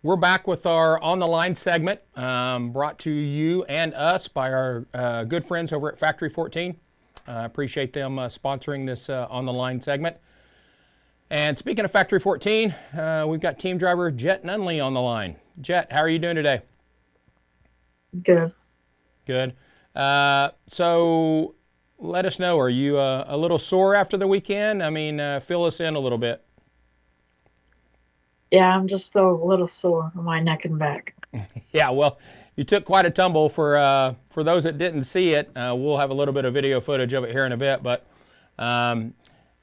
We're back with our On the Line segment, brought to you and us by our good friends over at Factory 14. Appreciate them sponsoring this On the Line segment. And speaking of Factory 14, we've got team driver Jett Nunley on the line. Jett, how are you doing today? Good. Good. So let us know, are you a little sore after the weekend? I mean, fill us in a little bit. Yeah, I'm just a little sore on my neck and back. Yeah, well, you took quite a tumble. For those that didn't see it, we'll have a little bit of video footage of it here in a bit, but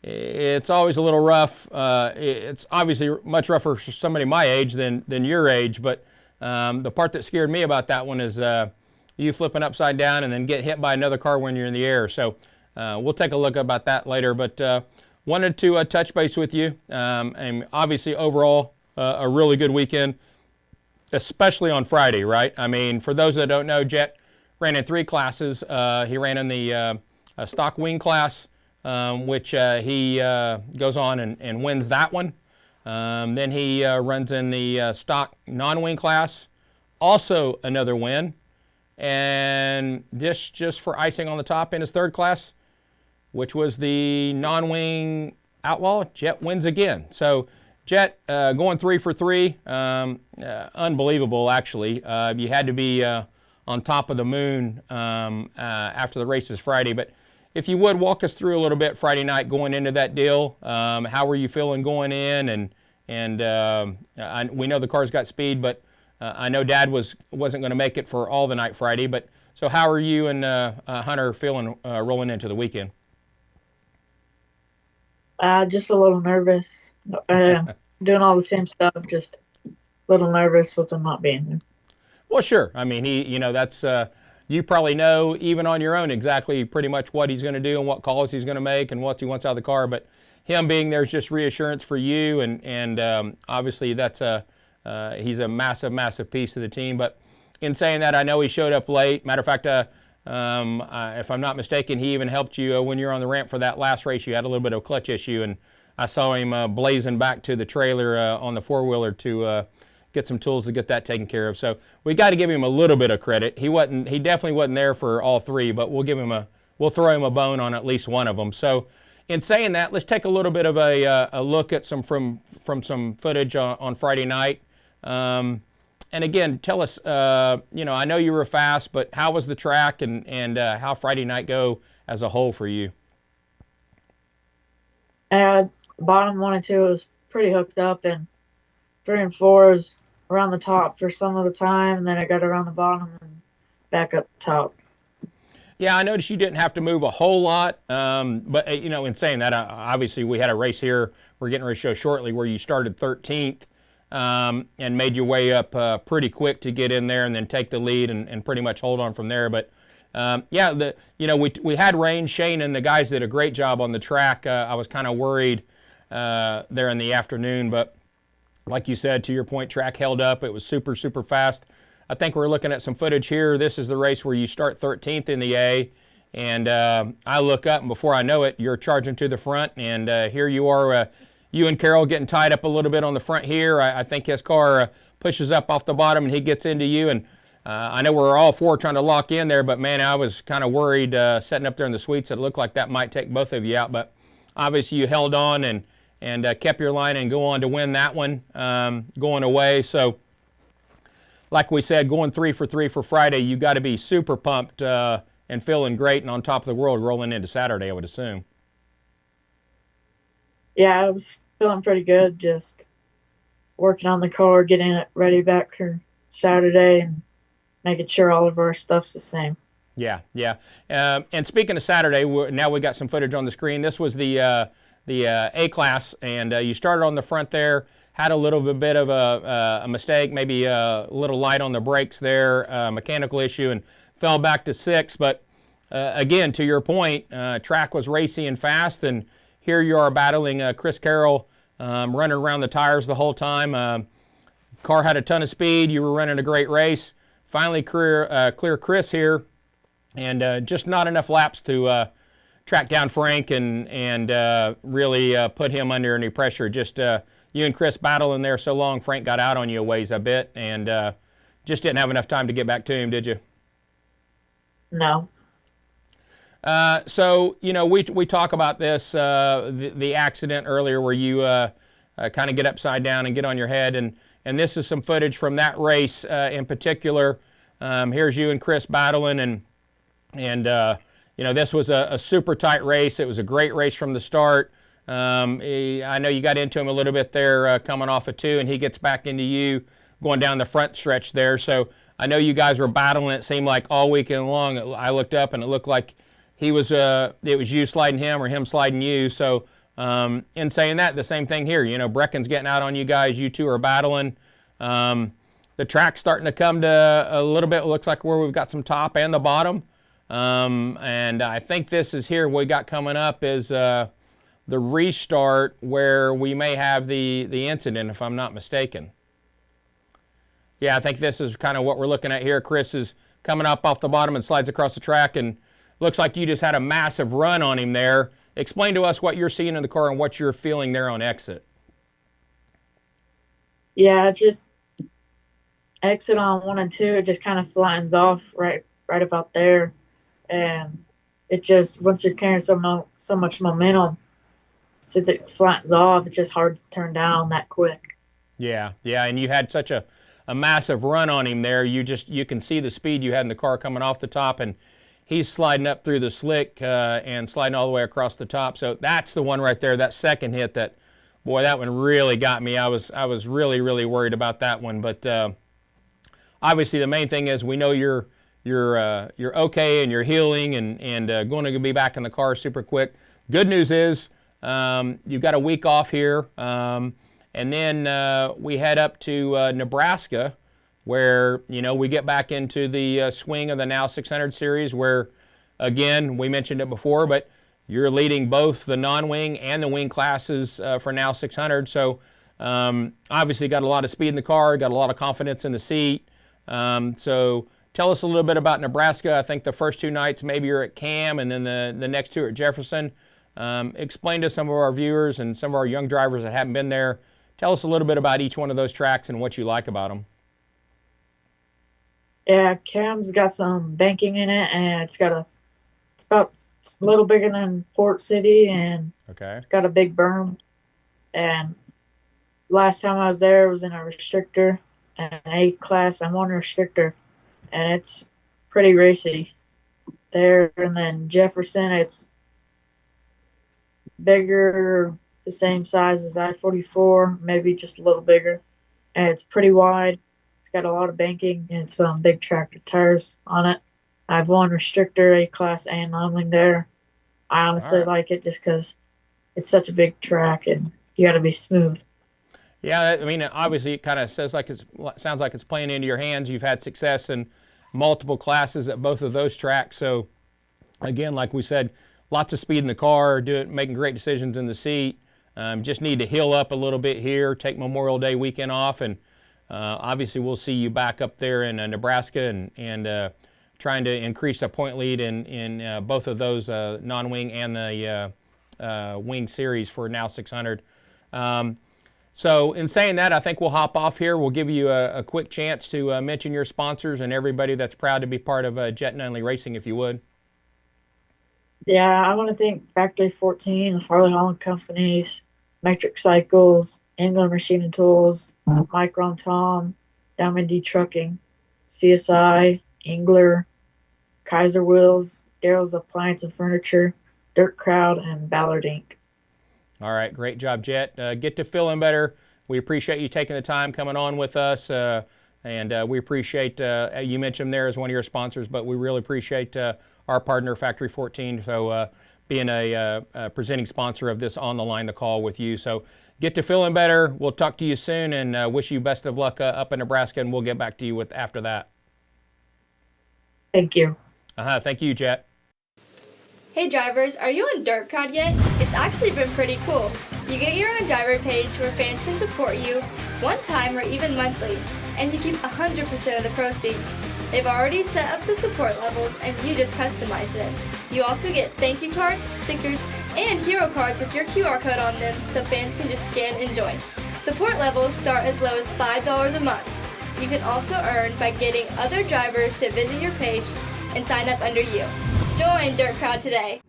it's always a little rough. It's obviously much rougher for somebody my age than your age, but the part that scared me about that one is you flipping upside down and then get hit by another car when you're in the air. So we'll take a look about that later, but wanted to touch base with you. And obviously overall, a really good weekend, especially on Friday, right? I mean, for those that don't know, Jett ran in 3 classes. He ran in the stock wing class, which he goes on and wins that one. Then he runs in the stock non-wing class, also another win. And this just for icing on the top in his 3rd class, which was the non-wing outlaw, Jett wins again. So Jett going 3 for 3, unbelievable actually. You had to be on top of the moon after the races Friday, but if you would walk us through a little bit Friday night going into that deal, how were you feeling going in? And we know the car's got speed, but I know Dad wasn't going to make it for all the night Friday. But so how are you and Hunter feeling rolling into the weekend? Just a little nervous. Doing all the same stuff, just a little nervous with him not being there. Well, sure. I mean, that's you probably know even on your own exactly pretty much what he's going to do and what calls he's going to make and what he wants out of the car. But him being there is just reassurance for you, and obviously that's he's a massive, massive piece of the team. But in saying that, I know he showed up late. Matter of fact, if I'm not mistaken, he even helped you when you were on the ramp for that last race. You had a little bit of a clutch issue, and I saw him blazing back to the trailer on the 4-wheeler to get some tools to get that taken care of. So we got to give him a little bit of credit. He definitely wasn't there for all 3, but we'll throw him a bone on at least one of them. So in saying that, let's take a little bit of a look at from some footage on Friday night. And again, tell us, I know you were fast, but how was the track and how Friday night go as a whole for you? Bottom 1 and 2 was pretty hooked up, and 3 and 4 is around the top for some of the time, and then I got around the bottom and back up top. Yeah, I noticed you didn't have to move a whole lot, but in saying that, obviously we had a race here we're getting ready to show shortly where you started 13th and made your way up pretty quick to get in there and then take the lead and pretty much hold on from there. But yeah, we had rain. Shane and the guys did a great job on the track. I was kind of worried there in the afternoon, but like you said, to your point, track held up. It was super, super fast. I think we're looking at some footage here. This is the race where you start 13th in the A, and I look up, and before I know it, you're charging to the front, and here you are, you and Carroll getting tied up a little bit on the front here. I think his car pushes up off the bottom, and he gets into you, and I know we're all 4 trying to lock in there, but man, I was kind of worried setting up there in the sweets. It looked like that might take both of you out, but obviously you held on and kept your line and go on to win that one going away. So like we said, going 3 for 3 for Friday, you got to be super pumped and feeling great and on top of the world rolling into Saturday, I would assume. Yeah, I was feeling pretty good, just working on the car, getting it ready back for Saturday, and making sure all of our stuff's the same. Yeah, yeah. And speaking of Saturday, now we got some footage on the screen. This was the A class, and you started on the front there, had a little bit of a mistake, maybe a little light on the brakes there, mechanical issue, and fell back to 6th. But again, to your point, track was racy and fast, and here you are battling Chris Carroll, running around the tires the whole time. Car had a ton of speed. You were running a great race. Finally clear Chris here, and just not enough laps to track down Frank and really put him under any pressure. Just you and Chris battling there so long, Frank got out on you a ways, I bet, and just didn't have enough time to get back to him, did you? No. So, you know, we talk about this, the accident earlier where you kind of get upside down and get on your head, and this is some footage from that race in particular. Here's you and Chris battling, and you know, this was a super tight race. It was a great race from the start. I know you got into him a little bit there coming off of 2, and he gets back into you going down the front stretch there. So I know you guys were battling, it seemed like all weekend long. I looked up and it looked like it was you sliding him or him sliding you. So in saying that, the same thing here. You know, Brecken's getting out on you guys. You two are battling. The track's starting to come to a little bit, looks like where we've got some top and the bottom. And I think this is here we got coming up is the restart where we may have the incident, if I'm not mistaken. Yeah, I think this is kind of what we're looking at here. Chris is coming up off the bottom and slides across the track, and looks like you just had a massive run on him there. Explain to us what you're seeing in the car and what you're feeling there on exit. Yeah, just exit on 1 and 2. It just kind of flattens off right about there, and it just, once you're carrying so much momentum, since it flattens off, it's just hard to turn down that quick. Yeah, and you had such a massive run on him there. You can see the speed you had in the car coming off the top, and he's sliding up through the slick and sliding all the way across the top. So that's the one right there, that second hit that, boy, that one really got me. I was really, really worried about that one. But obviously the main thing is we know you're okay and you're healing and going to be back in the car super quick. Good news is you've got a week off here. And then we head up to Nebraska, where, you know, we get back into the swing of the Now 600 series, where, again, we mentioned it before, but you're leading both the non-wing and the wing classes for Now 600. So obviously got a lot of speed in the car, got a lot of confidence in the seat. So tell us a little bit about Nebraska. I think the first 2 nights maybe you're at Cam, and then the next 2 at Jefferson. Explain to some of our viewers and some of our young drivers that haven't been there. Tell us a little bit about each one of those tracks and what you like about them. Yeah, Cam's got some banking in it, and it's about a little bigger than Port City, and it's got a big berm. And last time I was there, it was in a restrictor, an A class. I'm on a restrictor, and it's pretty racy there. And then Jefferson, it's bigger, the same size as I-44, maybe just a little bigger, and it's pretty wide. It's got a lot of banking and some big tractor tires on it. I've won restrictor, A-class, and non-wing there. I honestly like it just because it's such a big track and you got to be smooth. Yeah, I mean, obviously it kind of sounds like it's playing into your hands. You've had success in multiple classes at both of those tracks. So again, like we said, lots of speed in the car, making great decisions in the seat. Just need to heal up a little bit here, take Memorial Day weekend off, and obviously we'll see you back up there in Nebraska and trying to increase a point lead in both of those non-wing and the wing series for Now 600. So in saying that, I think we'll hop off here. We'll give you a quick chance to mention your sponsors and everybody that's proud to be part of Jett Nunley Racing, if you would. Yeah, I want to thank Factory 14, Harley Holland Companies, Metric Cycles, England Machine and Tools, Micron Tom, Diamond D Trucking, CSI, Engler, Kaiser Wheels, Daryl's Appliance and Furniture, DirtCrowd, and Ballard Inc. All right, great job, Jett. Get to feeling better. We appreciate you taking the time coming on with us, and we appreciate, you mentioned them there as one of your sponsors, but we really appreciate our partner, Factory 14, so being a presenting sponsor of this On the Line, the call with you. So get to feeling better. We'll talk to you soon, and wish you best of luck up in Nebraska, and we'll get back to you after that. Thank you. Thank you, Jett. Hey drivers, are you on DirtCrowd yet? It's actually been pretty cool. You get your own driver page where fans can support you one time or even monthly, and you keep 100% of the proceeds. They've already set up the support levels and you just customize them. You also get thank you cards, stickers, and hero cards with your QR code on them so fans can just scan and join. Support levels start as low as $5 a month. You can also earn by getting other drivers to visit your page and sign up under you. Join DirtCrowd today.